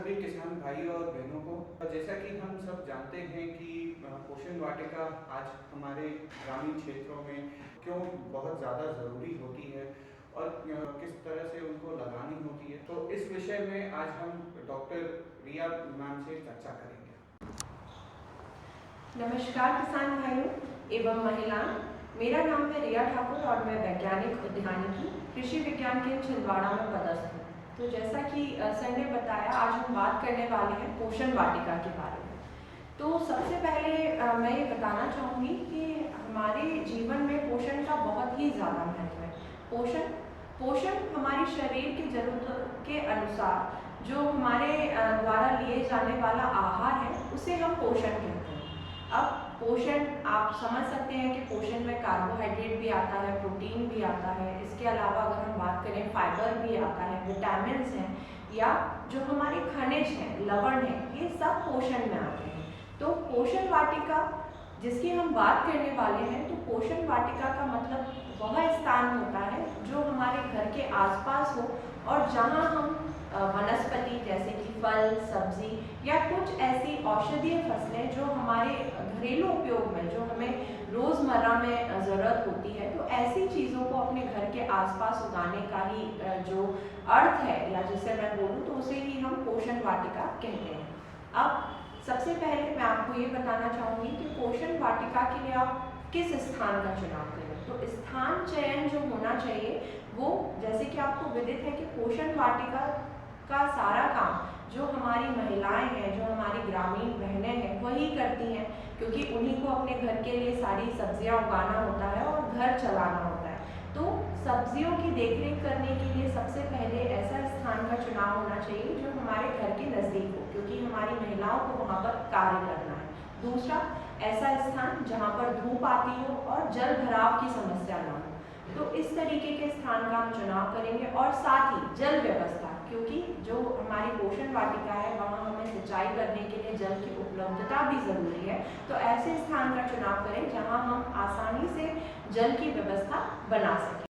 सभी किसान भाइयों और बहनों को। जैसा कि हम सब जानते हैं कि पोषण वाटिका आज हमारे ग्रामीण क्षेत्रों में क्यों बहुत ज़्यादा ज़रूरी होती है और किस तरह से उनको लगानी होती है, तो इस विषय में आज हम डॉक्टर रिया मैम से चर्चा करेंगे। नमस्कार किसान भाइयों एवं महिलाएं, मेरा नाम है रिया ठाकुर और मैं वैज्ञानिक उद्यानिकी कृषि विज्ञान केंद्र छिंदवाड़ा में पदस्थ हूँ। तो जैसा कि सर ने बताया, आज हम बात करने वाले हैं पोषण वाटिका के बारे में। तो सबसे पहले मैं ये बताना चाहूँगी कि हमारे जीवन में पोषण का बहुत ही ज़्यादा महत्व है। पोषण हमारे शरीर की ज़रूरतों के अनुसार जो हमारे द्वारा लिए जाने वाला आहार है उसे हम पोषण कहते हैं। अब पोषण आप समझ सकते हैं कि पोषण में कार्बोहाइड्रेट भी आता है, प्रोटीन भी आता है। इसके अलावा अगर हम बात करें, फाइबर भी आता है, विटामिन्स हैं, या जो हमारे खनिज हैं, लवण हैं, ये सब पोषण में आते हैं। तो पोषण वाटिका जिसकी हम बात करने वाले हैं, तो पोषण वाटिका का मतलब वह स्थान होता है जो हमारे घर के आसपास हो और जहां हम वनस्पति जैसे कि फल, सब्जी या कुछ ऐसी औषधीय फसलें जो हमारे घरेलू उपयोग में, जो हमें रोज़मर्रा में ज़रूरत होती है, तो ऐसी चीज़ों को अपने घर के आसपास उगाने का ही जो अर्थ है, या जिसे मैं बोलूँ तो उसे ही हम पोषण वाटिका कहते हैं। अब सबसे पहले मैं आपको ये बताना चाहूँगी कि पोषण वाटिका के लिए आप किस स्थान का चुनाव करें। तो स्थान चयन जो होना चाहिए वो, जैसे कि आपको विदित है कि पोषण वाटिका का सारा काम जो हमारी महिलाएं हैं, जो हमारी ग्रामीण बहनें हैं, वही करती हैं, क्योंकि उन्हीं को अपने घर के लिए सारी सब्जियां उगाना होता है और घर चलाना होता है। तो सब्जियों की देखरेख करने के लिए सबसे पहले ऐसा स्थान का चुनाव होना चाहिए जो हमारे घर के नज़दीक हो, क्योंकि हमारी महिलाओं को वहाँ पर कार्य करना है। दूसरा, ऐसा स्थान जहाँ पर धूप आती हो और जल भराव की समस्या न हो। तो इस तरीके के स्थान का हम चुनाव करेंगे। और साथ ही जल व्यवस्था, क्योंकि जो हमारी पोषण वाटिका है वहाँ हमें सिंचाई करने के लिए जल की उपलब्धता भी ज़रूरी है। तो ऐसे स्थान का चुनाव करें जहाँ हम आसानी से जल की व्यवस्था बना सकें।